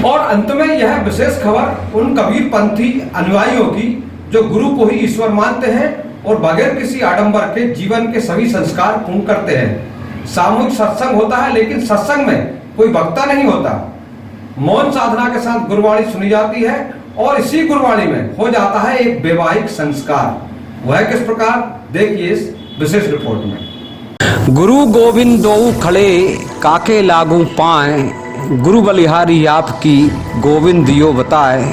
और अंत में यह विशेष खबर उन कबीरपंथी अनुयायियों की जो गुरु को ही ईश्वर मानते हैं और बगैर किसी आडंबर के जीवन के सभी संस्कार पूर्ण करते हैं। सामूहिक सत्संग होता है, लेकिन सत्संग में कोई वक्ता नहीं होता। मौन साधना के साथ गुरुवाणी सुनी जाती है और इसी गुरुवाणी में हो जाता है एक वैवाहिक संस्कार। वह किस प्रकार, देखिए इस विशेष रिपोर्ट में। गुरु गोविंद दो खड़े काके लागू पाए, गुरु बलिहारी आपकी गोविंद दियो बताए।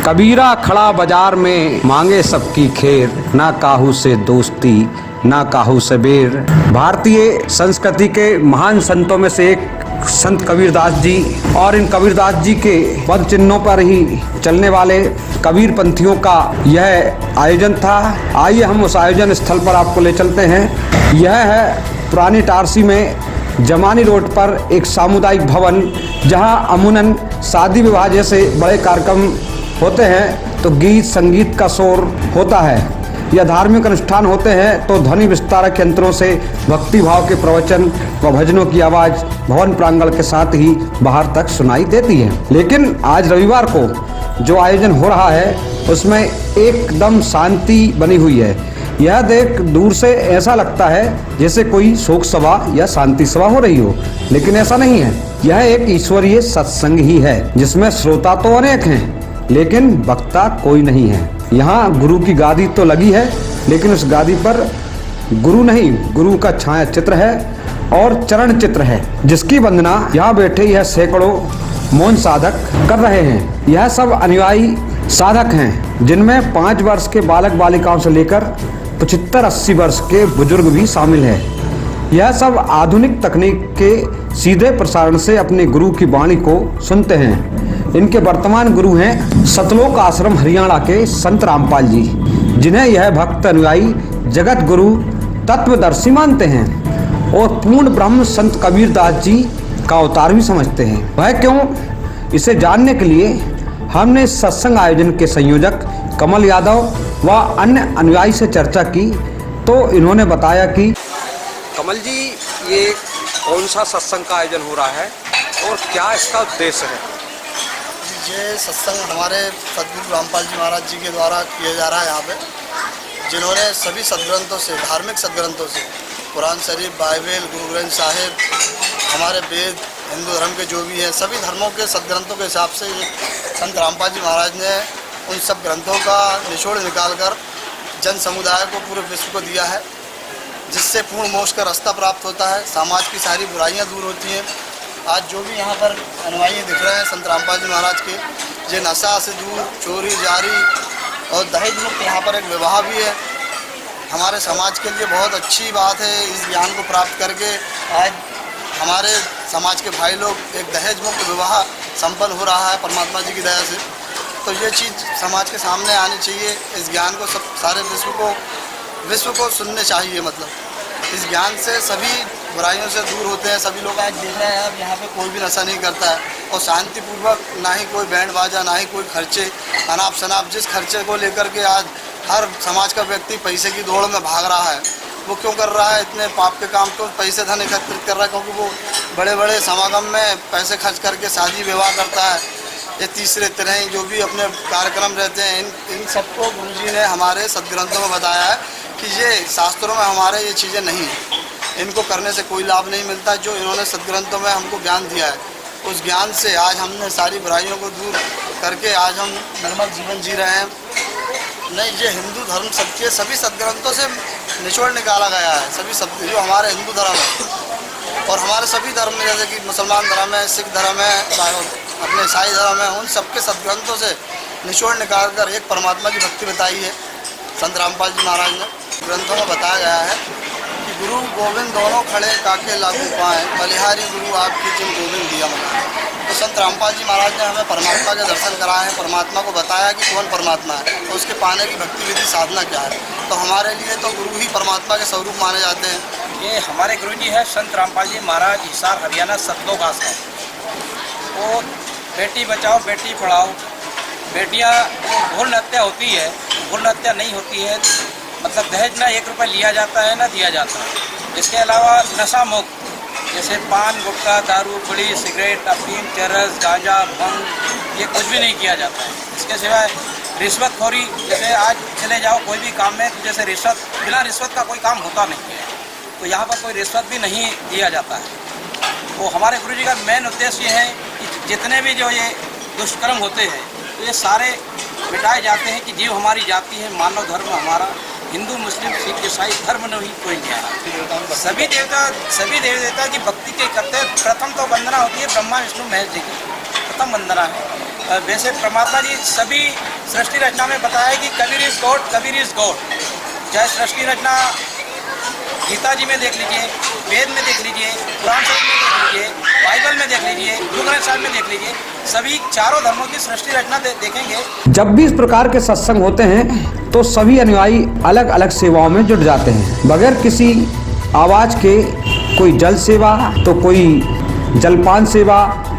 कबीरा खड़ा बाजार में मांगे सबकी खैर, ना काहू से दोस्ती ना काहू से बेर। भारतीय संस्कृति के महान संतों में से एक संत कबीरदास जी, और इन कबीरदास जी के पद चिन्हों पर ही चलने वाले कबीर पंथियों का यह आयोजन था। आइए हम उस आयोजन स्थल पर आपको ले चलते हैं। यह है पुरानी टारसी में जमानी रोड पर एक सामुदायिक भवन, जहां अमूमन शादी विवाह जैसे बड़े कार्यक्रम होते हैं तो गीत संगीत का शोर होता है, या धार्मिक अनुष्ठान होते हैं तो ध्वनि विस्तारक यंत्रों से भक्ति भाव के प्रवचन व भजनों की आवाज़ भवन प्रांगण के साथ ही बाहर तक सुनाई देती है। लेकिन आज रविवार को जो आयोजन हो रहा है उसमें एकदम शांति बनी हुई है। यह देख दूर से ऐसा लगता है जैसे कोई शोक सभा या शांति सभा हो रही हो, लेकिन ऐसा नहीं है। यह एक ईश्वरीय सत्संग ही है, जिसमें श्रोता तो अनेक हैं लेकिन वक्ता कोई नहीं है। यहाँ गुरु की गादी तो लगी है, लेकिन उस गादी पर गुरु नहीं, गुरु का छाया चित्र है और चरण चित्र है, जिसकी वंदना यहाँ बैठे यह सैकड़ों मौन साधक कर रहे हैं। यह सब अनुयायी साधक हैं, जिनमें 5 वर्ष के बालक बालिकाओं से लेकर 75-80 वर्ष के बुजुर्ग भी शामिल हैं। यह सब आधुनिक तकनीक के सीधे प्रसारण से अपने गुरु की वाणी को सुनते हैं। इनके वर्तमान गुरु हैं सतलोक आश्रम हरियाणा के संत रामपाल जी, जिन्हें यह भक्त अनुयायी जगत गुरु तत्वदर्शी मानते हैं और पूर्ण ब्रह्म संत कबीरदास जी का अवतार भी समझते हैं। वह क्यों, इसे जानने के लिए हमने सत्संग आयोजन के संयोजक कमल यादव व अन्य अनुयायी से चर्चा की, तो इन्होंने बताया कि कमल जी, ये कौन सा सत्संग का आयोजन हो रहा है और क्या इसका उद्देश्य है? ये सत्संग हमारे सदगुरु रामपाल जी महाराज जी के द्वारा किया जा रहा है यहाँ पे, जिन्होंने सभी सदग्रंथों से, धार्मिक सदग्रंथों से, कुरान शरीफ, बाइबल, गुरु ग्रंथ साहिब, हमारे वेद, हिंदू धर्म के जो भी हैं, सभी धर्मों के सदग्रंथों के हिसाब से संत रामपाल जी महाराज ने उन सब ग्रंथों का निचोड़ निकालकर जन समुदाय को, पूरे विश्व को दिया है, जिससे पूर्ण मोक्ष का रास्ता प्राप्त होता है, समाज की सारी बुराइयां दूर होती हैं। आज जो भी यहाँ पर अनुयायी दिख रहे हैं संत रामपाल जी महाराज के, ये नशा से दूर, चोरी जारी और दहेज मुक्त यहाँ पर एक विवाह भी है। हमारे समाज के लिए बहुत अच्छी बात है। इस ज्ञान को प्राप्त करके आज हमारे समाज के भाई लोग एक दहेज मुक्त विवाह संपन्न हो रहा है परमात्मा जी की दया से। तो ये चीज़ समाज के सामने आनी चाहिए। इस ज्ञान को सब सारे विश्व को सुनने चाहिए। मतलब इस ज्ञान से सभी बुराइयों से दूर होते हैं। सभी लोग आज देख रहे हैं, अब यहाँ पे कोई भी नशा नहीं करता है और शांतिपूर्वक, ना ही कोई बैंड बाजा, ना ही कोई खर्चे, अनाप शनाप। जिस खर्चे को लेकर के आज हर समाज का व्यक्ति पैसे की दौड़ में भाग रहा है, वो क्यों कर रहा है? इतने पाप के काम क्यों? पैसे धन एकत्रित कर रहा है, क्योंकि वो बड़े बड़े समागम में पैसे खर्च करके शादी विवाह करता है। ये तीसरे तरह जो भी अपने कार्यक्रम रहते हैं, इन सबको गुरुजी ने हमारे सदग्रंथों में बताया है कि ये शास्त्रों में हमारे ये चीज़ें नहीं हैं, इनको करने से कोई लाभ नहीं मिलता। जो इन्होंने सदग्रंथों में हमको ज्ञान दिया है, उस ज्ञान से आज हमने सारी बुराइयों को दूर करके आज हम निर्मल जीवन जी रहे हैं। नहीं, ये हिंदू धर्म सत्य सभी सदग्रंथों से निचोड़ निकाला गया है। सभी सब जो हमारे हिंदू धर्म है और हमारे सभी धर्म में, जैसे कि मुसलमान धर्म है, सिख धर्म है, अपने ईसाई धर्म है, उन सबके सदग्रंथों से निचोड़ निकाल कर एक परमात्मा की भक्ति बताई है संत रामपाल जी महाराज ने। ग्रंथों में बताया गया है कि गुरु गोविंद दोनों खड़े काके लागू पाए, बलिहारी गुरु आपकी जिन गोविंद दिया मना। तो संत रामपाल जी महाराज ने हमें परमात्मा के दर्शन कराए हैं, परमात्मा को बताया कि कौन परमात्मा है और उसके पाने की भक्ति विधि साधना क्या है। तो हमारे लिए तो गुरु ही परमात्मा के स्वरूप माने जाते हैं। ये हमारे गुरु जी है संत रामपाल जी महाराज, हिसार हरियाणा, सतलोक आश्रम। वो बेटी बचाओ बेटी पढ़ाओ, बेटियां भ्रूण हत्या होती है, भ्रूण हत्या नहीं होती है, मतलब दहेज ना 1 रुपया लिया जाता है ना दिया जाता है। इसके अलावा नशा मुक्त, जैसे पान, गुटखा, दारू, बीड़ी, सिगरेट, अफीम, चरस, गांजा, भंग, ये कुछ भी नहीं किया जाता है। इसके सिवाय रिश्वतखोरी, जैसे आज चले जाओ कोई भी काम में, जैसे बिना रिश्वत का कोई काम होता नहीं है, तो यहाँ पर कोई रिश्वत भी नहीं दिया जाता है। तो हमारे गुरु जी का मेन उद्देश्य ये है कि जितने भी जो ये दुष्कर्म होते हैं तो ये सारे मिटाए जाते हैं कि जीव हमारी जाति है, मानव धर्म हमारा हिंदू, मुस्लिम, सिख, ईसाई धर्म नहीं कोई नहीं आना। सभी देवी देवता की भक्ति के करते प्रथम तो वंदना होती है ब्रह्मा विष्णु महेश जी की, प्रथम वंदना है। वैसे परमात्मा जी सभी सृष्टि रचना में बताया कि Kabir is God, Kabir is God. चाहे सृष्टि रचना गीता जी में देख लीजिए, वेद में देख लीजिए, कुरान शरीफ में देख लीजिए, बाइबल में देख लीजिए, गुरु ग्रंथ साहिब में देख लीजिए, सभी चारों धर्मों की सृष्टि रचना देखेंगे। जब भी इस प्रकार के सत्संग होते हैं तो सभी अनुयायी अलग अलग सेवाओं में जुट जाते हैं। बगैर किसी आवाज़ के कोई जल सेवा, तो कोई जलपान सेवा,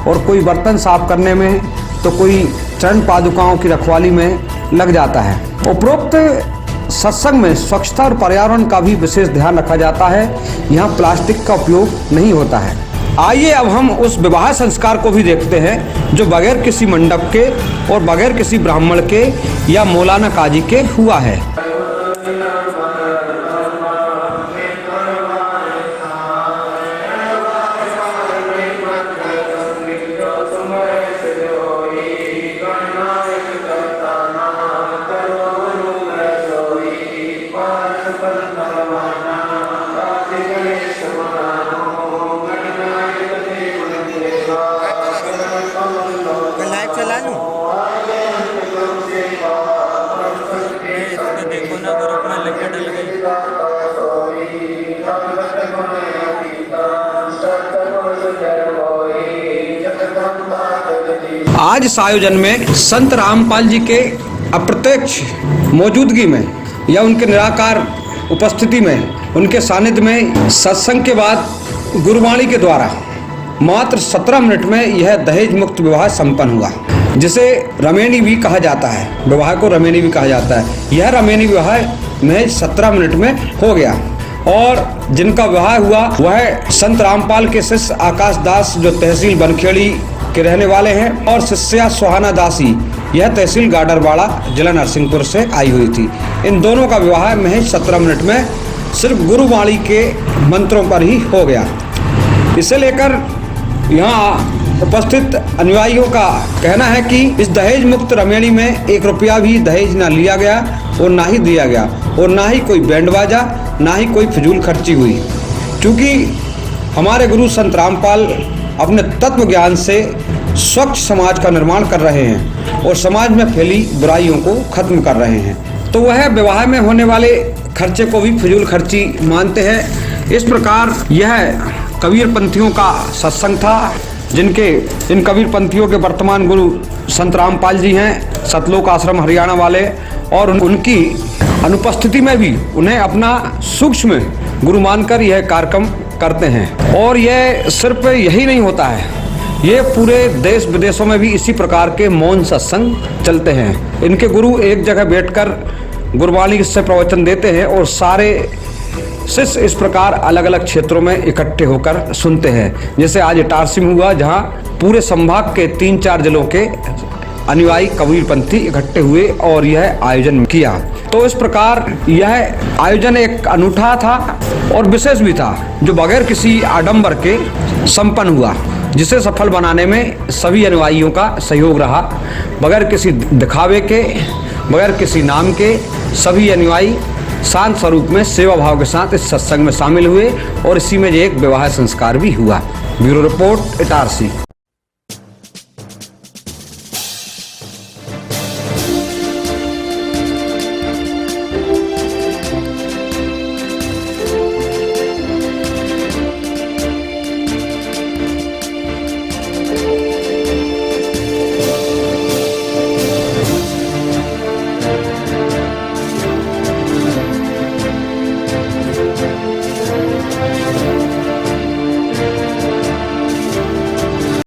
और कोई बर्तन साफ करने में, तो कोई चरण पादुकाओं की रखवाली में लग जाता है। उपरोक्त सत्संग में स्वच्छता और पर्यावरण का भी विशेष ध्यान रखा जाता है। यहाँ प्लास्टिक का उपयोग नहीं होता है। आइए अब हम उस विवाह संस्कार को भी देखते हैं जो बगैर किसी मंडप के और बगैर किसी ब्राह्मण के या मौलाना काजी के हुआ है। आज इस आयोजन में संत रामपाल जी के अप्रत्यक्ष मौजूदगी में या उनके निराकार उपस्थिति में, उनके सानिध्य में सत्संग के बाद गुरुवाणी के द्वारा मात्र 17 मिनट में यह दहेज मुक्त विवाह संपन्न हुआ, जिसे रमेनी भी कहा जाता है। विवाह को रमेनी भी कहा जाता है। यह रमेनी विवाह महज 17 मिनट में हो गया। और जिनका विवाह हुआ वह संत रामपाल के शिष्य आकाश दास, जो तहसील बनखेड़ी के रहने वाले हैं, और शिष्या सुहाना दासी, यह तहसील गाडरवाड़ा, जिला नरसिंहपुर से आई हुई थी। इन दोनों का विवाह महज 17 मिनट में सिर्फ गुरुवाणी के मंत्रों पर ही हो गया। इसे लेकर यहाँ उपस्थित अनुयायियों का कहना है कि इस दहेज मुक्त रमेणी में 1 रुपया भी दहेज न लिया गया और ना ही दिया गया, और ना ही कोई बैंड बाजा, ना ही कोई फिजूल खर्ची हुई। क्योंकि हमारे गुरु संत रामपाल अपने तत्व ज्ञान से स्वच्छ समाज का निर्माण कर रहे हैं और समाज में फैली बुराइयों को खत्म कर रहे हैं। तो वह विवाह में होने वाले खर्चे को भी फिजूल खर्ची मानते हैं। इस प्रकार यह कबीर पंथियों का सत्संग था, इन कबीर पंथियों के वर्तमान गुरु संत रामपाल जी हैं, सतलोक आश्रम हरियाणा वाले, और उनकी अनुपस्थिति में भी उन्हें अपना सूक्ष्म गुरु मानकर यह कार्यक्रम करते हैं। और यह सिर्फ यही नहीं होता है, ये पूरे देश विदेशों में भी इसी प्रकार के मौन सत्संग चलते हैं। इनके गुरु एक जगह बैठकर गुरबाणी से प्रवचन देते हैं और सारे शिष्य इस प्रकार अलग अलग क्षेत्रों में इकट्ठे होकर सुनते हैं। जैसे आज इटारसी में हुआ, जहाँ पूरे संभाग के 3-4 जिलों के अनुयायी कबीरपंथी इकट्ठे हुए और यह आयोजन किया। तो इस प्रकार यह आयोजन एक अनूठा था और विशेष भी था, जो बगैर किसी आडंबर के संपन्न हुआ, जिसे सफल बनाने में सभी अनुयायियों का सहयोग रहा। बगैर किसी दिखावे के, बगैर किसी नाम के, सभी अनुयायी शांत स्वरूप में सेवा भाव के साथ इस सत्संग में शामिल हुए और इसी में एक विवाह संस्कार भी हुआ। Bureau report, Itarsi.